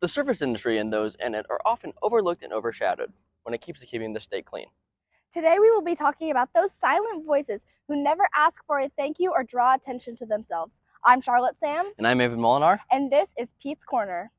The service industry and those in it are often overlooked and overshadowed when it keeps to keeping the state clean. Today we will be talking about those silent voices who never ask for a thank you or draw attention to themselves. I'm Charlotte Sams. And I'm Aven Molinar. And this is Pete's Corner.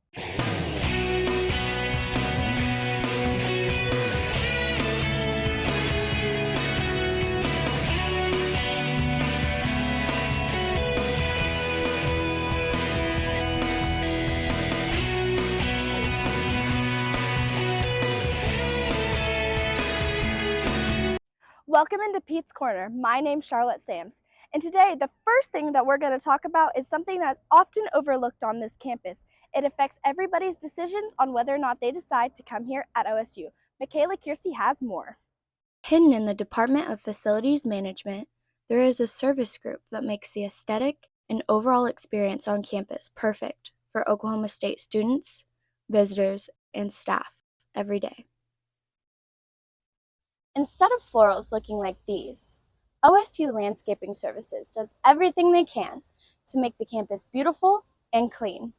Welcome into Pete's Corner. My name's Charlotte Sams. And today, the first thing that we're going to talk about is something that's often overlooked on this campus. It affects everybody's decisions on whether or not they decide to come here at OSU. Michaela Kiersey has more. Hidden in the Department of Facilities Management, there is a service group that makes the aesthetic and overall experience on campus perfect for Oklahoma State students, visitors, and staff every day. Instead of florals looking like these, OSU Landscaping Services does everything they can to make the campus beautiful and clean.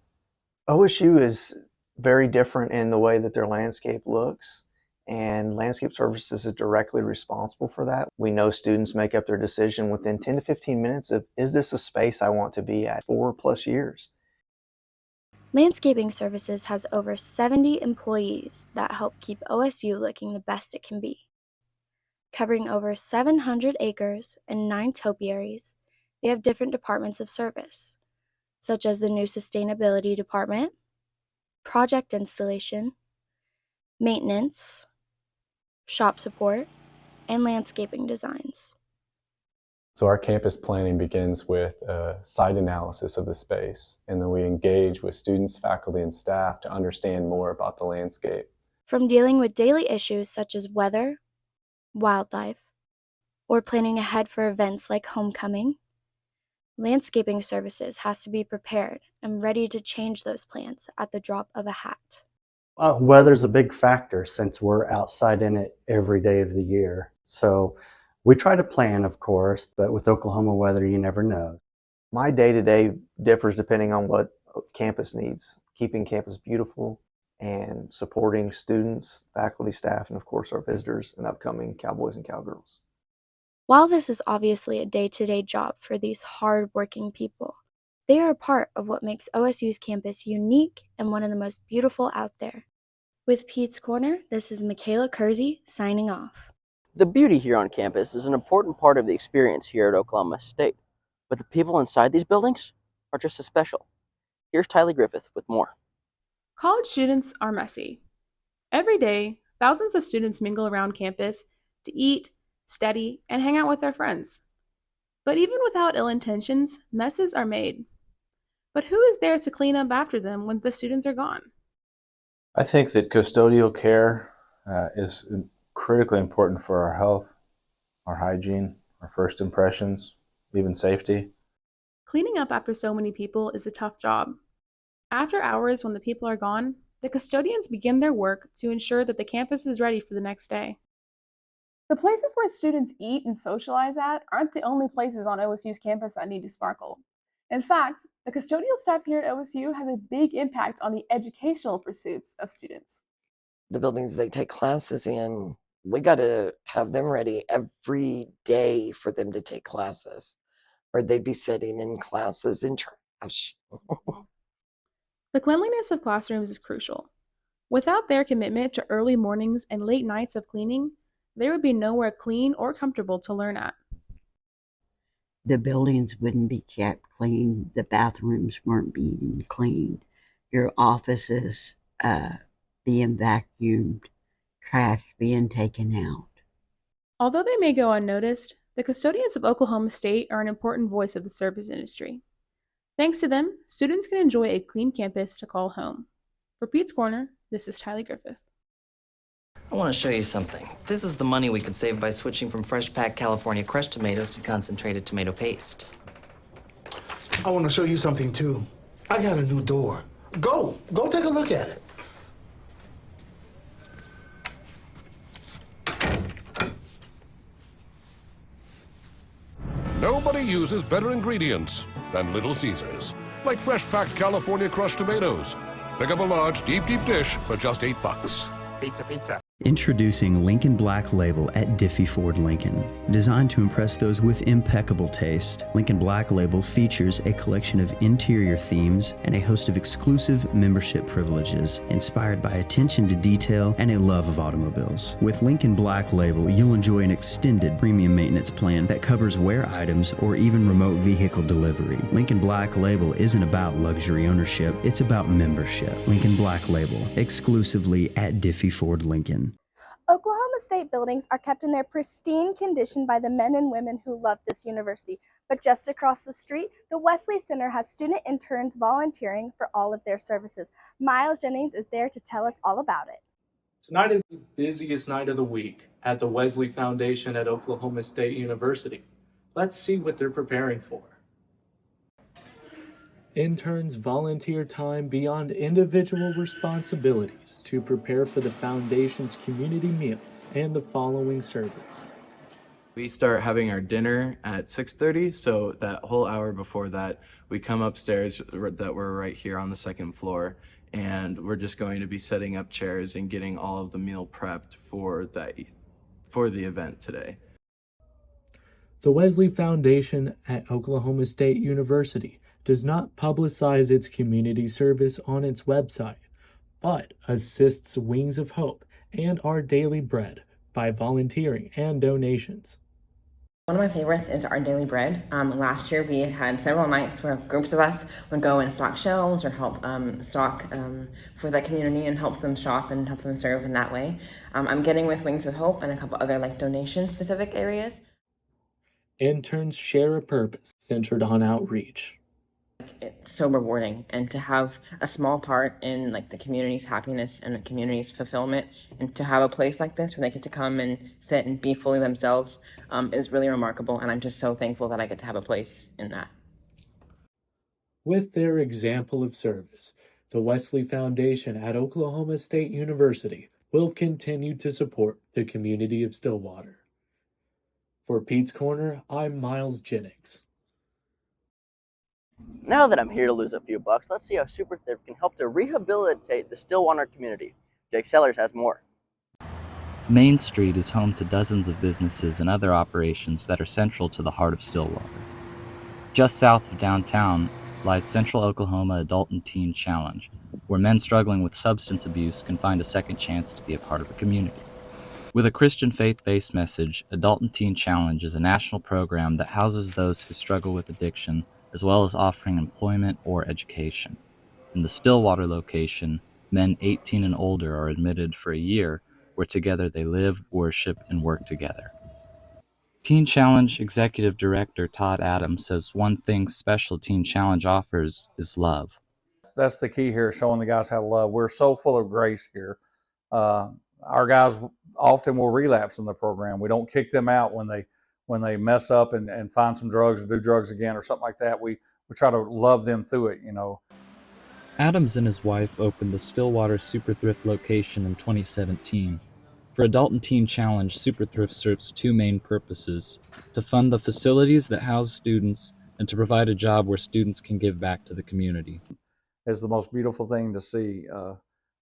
OSU is very different in the way that their landscape looks, and Landscape Services is directly responsible for that. We know students make up their decision within 10 to 15 minutes of, is this a space I want to be at 4+ years? Landscaping Services has over 70 employees that help keep OSU looking the best it can be. Covering over 700 acres and 9 topiaries, they have different departments of service, such as the new Sustainability Department, Project Installation, Maintenance, Shop Support, and Landscaping Designs. So our campus planning begins with a site analysis of the space, and then we engage with students, faculty, and staff to understand more about the landscape. From dealing with daily issues such as weather, wildlife, or planning ahead for events like homecoming, Landscaping Services has to be prepared and ready to change those plans at the drop of a hat. Weather's a big factor since we're outside in it every day of the year. So we try to plan, of course, but with Oklahoma weather, you never know. My day-to-day differs depending on what campus needs, keeping campus beautiful and supporting students, faculty, staff, and of course our visitors and upcoming cowboys and cowgirls. While this is obviously a day-to-day job for these hard-working people, they are a part of what makes OSU's campus unique and one of the most beautiful out there. With Pete's Corner, this is Michaela Kiersey signing off. The beauty here on campus is an important part of the experience here at Oklahoma State, but the people inside these buildings are just as special. Here's Tylee Griffith with more. College students are messy. Every day, thousands of students mingle around campus to eat, study, and hang out with their friends. But even without ill intentions, messes are made. But who is there to clean up after them when the students are gone? I think that custodial care is critically important for our health, our hygiene, our first impressions, even safety. Cleaning up after so many people is a tough job. After hours, when the people are gone, the custodians begin their work to ensure that the campus is ready for the next day. The places where students eat and socialize at aren't the only places on OSU's campus that need to sparkle. In fact, the custodial staff here at OSU has a big impact on the educational pursuits of students. The buildings they take classes in, we got to have them ready every day for them to take classes, or they'd be sitting in classes in trash. The cleanliness of classrooms is crucial. Without their commitment to early mornings and late nights of cleaning, there would be nowhere clean or comfortable to learn at. The buildings wouldn't be kept clean. The bathrooms weren't being cleaned. Your offices being vacuumed, trash being taken out. Although they may go unnoticed, the custodians of Oklahoma State are an important voice of the service industry. Thanks to them, students can enjoy a clean campus to call home. For Pete's Corner, this is Tylee Griffith. I want to show you something. This is the money we could save by switching from fresh packed California crushed tomatoes to concentrated tomato paste. I want to show you something too. I got a new door. Go take a look at it. Nobody uses better ingredients than Little Caesars, like fresh-packed California crushed tomatoes. Pick up a large, deep dish for just $8. Pizza, pizza. Introducing Lincoln Black Label at Diffie Ford Lincoln. Designed to impress those with impeccable taste, Lincoln Black Label features a collection of interior themes and a host of exclusive membership privileges, inspired by attention to detail and a love of automobiles. With Lincoln Black Label, you'll enjoy an extended premium maintenance plan that covers wear items or even remote vehicle delivery. Lincoln Black Label isn't about luxury ownership, it's about membership. Lincoln Black Label, exclusively at Diffie Ford Lincoln. Oklahoma State buildings are kept in their pristine condition by the men and women who love this university. But just across the street, the Wesley Center has student interns volunteering for all of their services. Miles Jennings is there to tell us all about it. Tonight is the busiest night of the week at the Wesley Foundation at Oklahoma State University. Let's see what they're preparing for. Interns volunteer time beyond individual responsibilities to prepare for the Foundation's community meal and the following service. We start having our dinner at 6:30, so that whole hour before that, we come upstairs that we're right here on the second floor, and we're just going to be setting up chairs and getting all of the meal prepped for the event today. The Wesley Foundation at Oklahoma State University does not publicize its community service on its website, but assists Wings of Hope and Our Daily Bread by volunteering and donations. One of my favorites is Our Daily Bread. Last year we had several nights where groups of us would go and stock shelves or help stock for the community and help them shop and help them serve in that way. I'm getting with Wings of Hope and a couple other donation specific areas. Interns share a purpose centered on outreach. It's so rewarding, and to have a small part in the community's happiness and the community's fulfillment, and to have a place like this where they get to come and sit and be fully themselves is really remarkable, and I'm just so thankful that I get to have a place in that. With their example of service, the Wesley Foundation at Oklahoma State University will continue to support the community of Stillwater. For Pete's Corner, I'm Miles Jennings. Now that I'm here to lose a few bucks, let's see how Super Thrift can help to rehabilitate the Stillwater community. Jake Sellers has more. Main Street is home to dozens of businesses and other operations that are central to the heart of Stillwater. Just south of downtown lies Central Oklahoma Adult and Teen Challenge, where men struggling with substance abuse can find a second chance to be a part of a community. With a Christian faith-based message, Adult and Teen Challenge is a national program that houses those who struggle with addiction, as well as offering employment or education. In the Stillwater location, men 18 and older are admitted for a year, where together they live, worship, and work together. Teen Challenge Executive Director Todd Adams says one thing special Teen Challenge offers is love. That's the key here, showing the guys how to love. We're so full of grace here. Our guys often will relapse in the program. We don't kick them out when they mess up and find some drugs or do drugs again or something like that. We try to love them through it, Adams and his wife opened the Stillwater Super Thrift location in 2017. For Adult and Teen Challenge, Super Thrift serves two main purposes: to fund the facilities that house students and to provide a job where students can give back to the community. It's the most beautiful thing to see.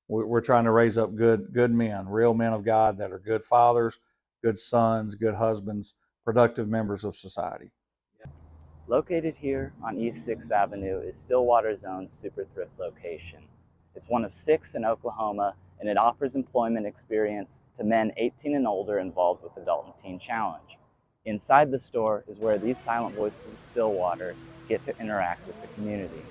We're trying to raise up good men, real men of God that are good fathers, good sons, good husbands, productive members of society. Located here on East 6th Avenue is Stillwater's own Super Thrift location. It's one of 6 in Oklahoma, and it offers employment experience to men 18 and older involved with Adult and Teen Challenge. Inside the store is where these silent voices of Stillwater get to interact with the community.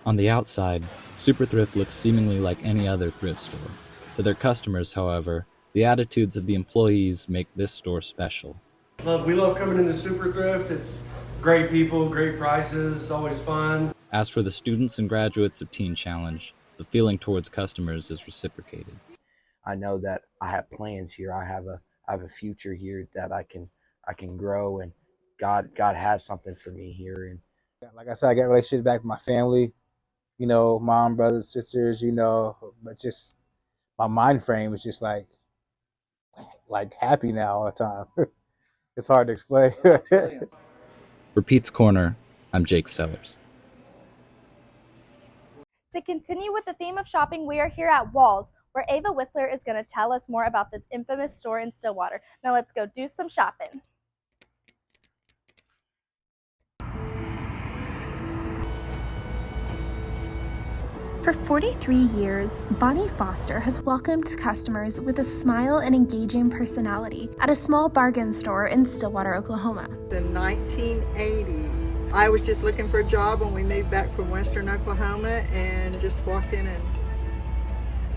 On the outside, Super Thrift looks seemingly like any other thrift store. For their customers, however, the attitudes of the employees make this store special. We love coming into Super Thrift. It's great people, great prices, always fun. As for the students and graduates of Teen Challenge, the feeling towards customers is reciprocated. I know that I have plans here. I have a future here that I can grow, and God has something for me here. And like I said, I got relationships back with my family, mom, brothers, sisters, but just my mind frame is just like happy now all the time. It's hard to explain. For Pete's Corner, I'm Jake Sellers. To continue with the theme of shopping, we are here at Walls, where Ava Whistler is going to tell us more about this infamous store in Stillwater. Now let's go do some shopping. For 43 years, Bonnie Foster has welcomed customers with a smile and engaging personality at a small bargain store in Stillwater, Oklahoma. In 1980, I was just looking for a job when we moved back from Western Oklahoma, and just walked in and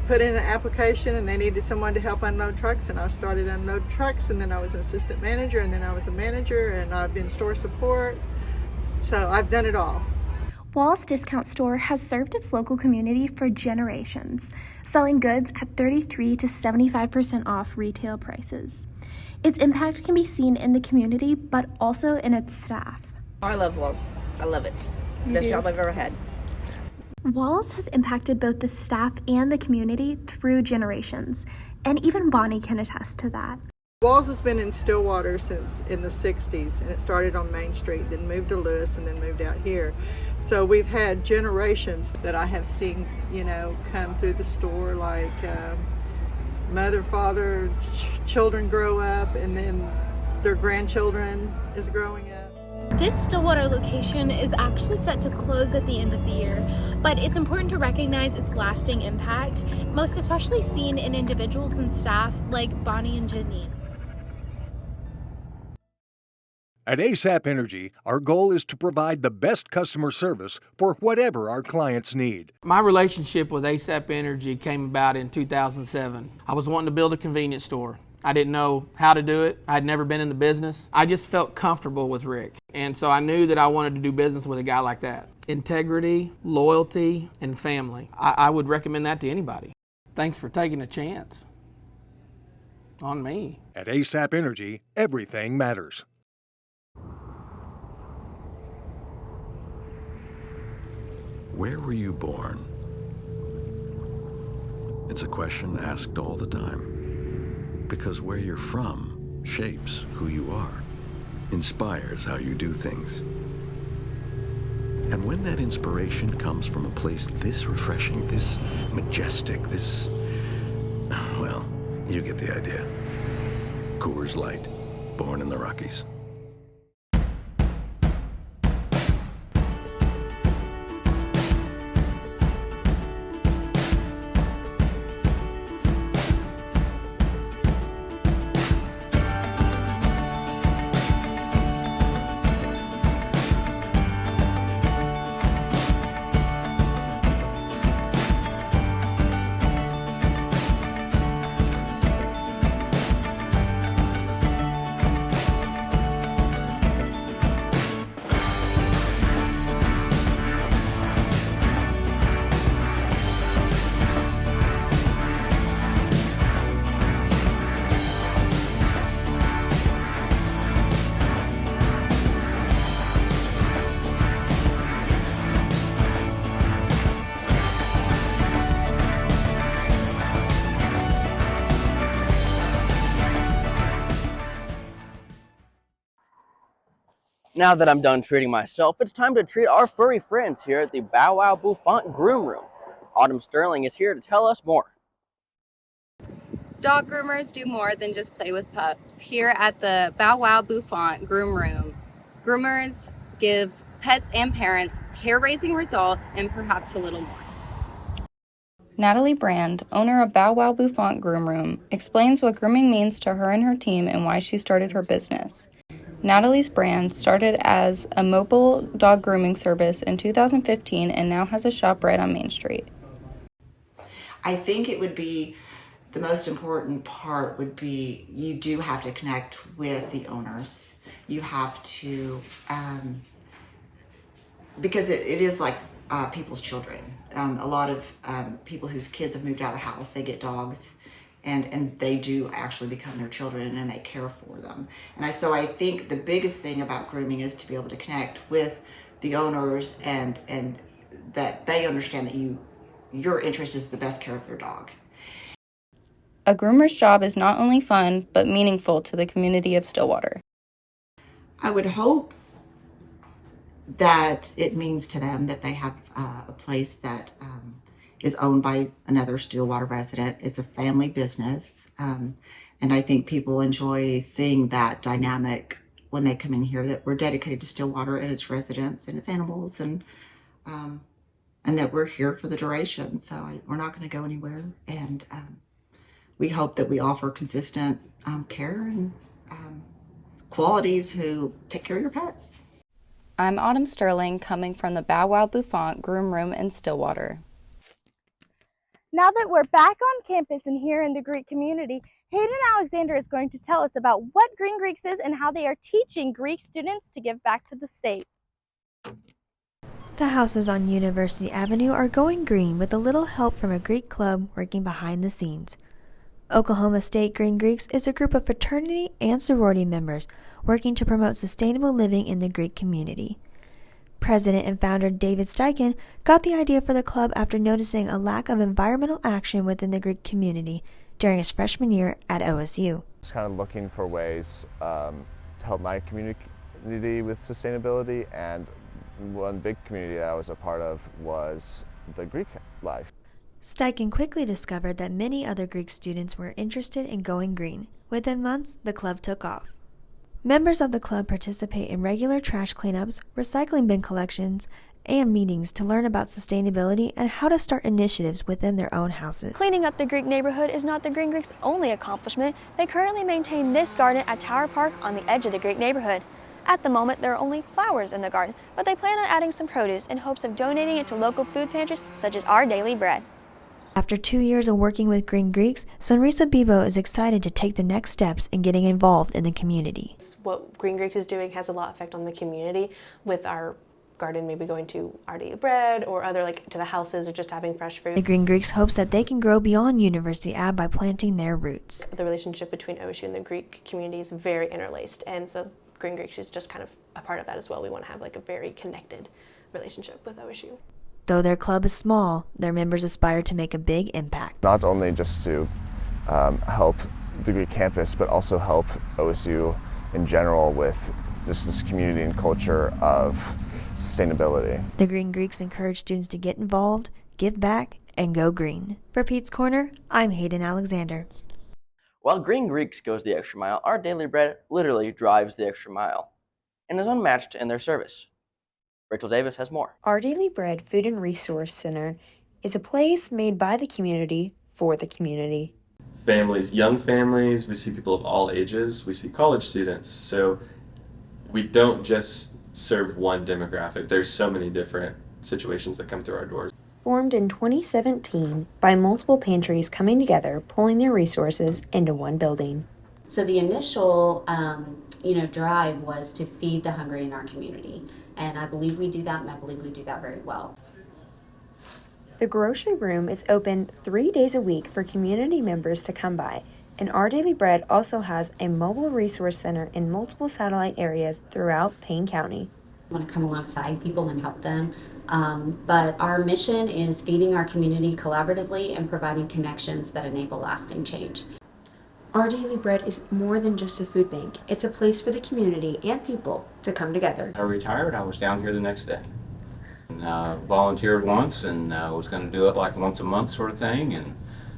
put in an application, and they needed someone to help unload trucks, and I started unloading trucks, and then I was an assistant manager, and then I was a manager, and I've been store support, so I've done it all. Walls Discount Store has served its local community for generations, selling goods at 33 to 75% off retail prices. Its impact can be seen in the community, but also in its staff. I love Walls. I love it. It's the best job I've ever had. Walls has impacted both the staff and the community through generations, and even Bonnie can attest to that. Walls has been in Stillwater since in the 60s, and it started on Main Street, then moved to Lewis, and then moved out here. So we've had generations that I have seen, come through the store, like mother, father, children grow up, and then their grandchildren is growing up. This Stillwater location is actually set to close at the end of the year, but it's important to recognize its lasting impact, most especially seen in individuals and staff like Bonnie and Janine. At ASAP Energy, our goal is to provide the best customer service for whatever our clients need. My relationship with ASAP Energy came about in 2007. I was wanting to build a convenience store. I didn't know how to do it. I'd never been in the business. I just felt comfortable with Rick. And so I knew that I wanted to do business with a guy like that. Integrity, loyalty, and family. I would recommend that to anybody. Thanks for taking a chance on me. At ASAP Energy, everything matters. Where were you born? It's a question asked all the time. Because where you're from shapes who you are, inspires how you do things. And when that inspiration comes from a place this refreshing, this majestic, well, you get the idea. Coors Light, born in the Rockies. Now that I'm done treating myself, it's time to treat our furry friends here at the Bow Wow Bouffant Groom Room. Autumn Sterling is here to tell us more. Dog groomers do more than just play with pups. Here at the Bow Wow Bouffant Groom Room, groomers give pets and parents hair-raising results and perhaps a little more. Natalie Brand, owner of Bow Wow Bouffant Groom Room, explains what grooming means to her and her team and why she started her business. Natalie's brand started as a mobile dog grooming service in 2015 and now has a shop right on Main Street. I think it would be, the most important part would be, you do have to connect with the owners. You have to, because it is like people's children. A lot of people whose kids have moved out of the house, they get dogs. And they do actually become their children, and they care for them. So I think the biggest thing about grooming is to be able to connect with the owners and that they understand that your interest is the best care of their dog. A groomer's job is not only fun, but meaningful to the community of Stillwater. I would hope that it means to them that they have a place that is owned by another Stillwater resident. It's a family business. And I think people enjoy seeing that dynamic when they come in here, that we're dedicated to Stillwater and its residents and its animals, and that we're here for the duration. So we're not going to go anywhere. And we hope that we offer consistent care and quality to take care of your pets. I'm Autumn Sterling, coming from the Bow Wow Bouffant Groom Room in Stillwater. Now that we're back on campus and here in the Greek community, Hayden Alexander is going to tell us about what Green Greeks is and how they are teaching Greek students to give back to the state. The houses on University Avenue are going green with a little help from a Greek club working behind the scenes. Oklahoma State Green Greeks is a group of fraternity and sorority members working to promote sustainable living in the Greek community. President and founder David Steichen got the idea for the club after noticing a lack of environmental action within the Greek community during his freshman year at OSU. Just kind of looking for ways to help my community with sustainability, and one big community that I was a part of was the Greek life. Steichen quickly discovered that many other Greek students were interested in going green. Within months, the club took off. Members of the club participate in regular trash cleanups, recycling bin collections, and meetings to learn about sustainability and how to start initiatives within their own houses. Cleaning up the Greek neighborhood is not the Green Greeks' only accomplishment. They currently maintain this garden at Tower Park on the edge of the Greek neighborhood. At the moment, there are only flowers in the garden, but they plan on adding some produce in hopes of donating it to local food pantries such as Our Daily Bread. After 2 years of working with Green Greeks, Sonrisa Bibo is excited to take the next steps in getting involved in the community. What Green Greeks is doing has a lot of effect on the community, with our garden maybe going to Our Daily Bread or other, like to the houses, or just having fresh fruit. The Green Greeks hopes that they can grow beyond University Ave by planting their roots. The relationship between OSU and the Greek community is very interlaced, and so Green Greeks is just kind of a part of that as well. We want to have like a very connected relationship with OSU. Though their club is small, their members aspire to make a big impact. Not only just to help the Greek campus, but also help OSU in general with just this community and culture of sustainability. The Green Greeks encourage students to get involved, give back, and go green. For Pete's Corner, I'm Hayden Alexander. While Green Greeks goes the extra mile, Our Daily Bread literally drives the extra mile and is unmatched in their service. Rachel Davis has more. Our Daily Bread Food and Resource Center is a place made by the community for the community. Families, young families, we see people of all ages, we see college students. So we don't just serve one demographic. There's so many different situations that come through our doors. Formed in 2017 by multiple pantries coming together, pulling their resources into one building. So the initial drive was to feed the hungry in our community. And I believe we do that, and I believe we do that very well. The grocery room is open 3 days a week for community members to come by. And Our Daily Bread also has a mobile resource center in multiple satellite areas throughout Payne County. I want to come alongside people and help them. But our mission is feeding our community collaboratively and providing connections that enable lasting change. Our Daily Bread is more than just a food bank. It's a place for the community and people to come together. I retired, I was down here the next day. And, volunteered once and was going to do it like once a month sort of thing. And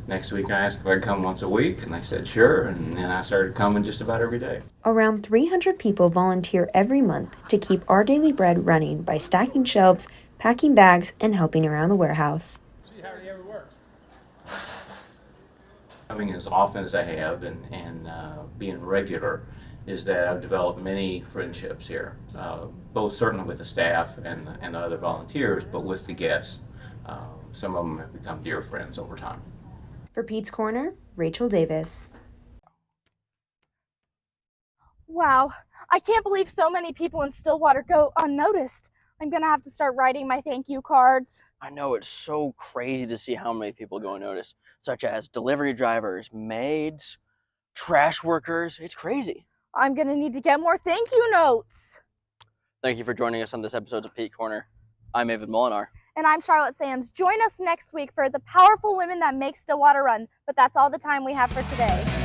next week I asked if I'd come once a week, and they said sure. And then I started coming just about every day. Around 300 people volunteer every month to keep Our Daily Bread running by stacking shelves, packing bags, and helping around the warehouse. Coming as often as I have and being regular is that I've developed many friendships here, both certainly with the staff and the other volunteers, but with the guests. Some of them have become dear friends over time. For Pete's Corner, Rachel Davis. Wow, I can't believe so many people in Stillwater go unnoticed. I'm gonna have to start writing my thank you cards. I know, it's so crazy to see how many people go unnoticed, such as delivery drivers, maids, trash workers. It's crazy. I'm gonna need to get more thank you notes. Thank you for joining us on this episode of Pete Corner. I'm Aven Molinar. And I'm Charlotte Sams. Join us next week for the powerful women that make Stillwater run. But that's all the time we have for today.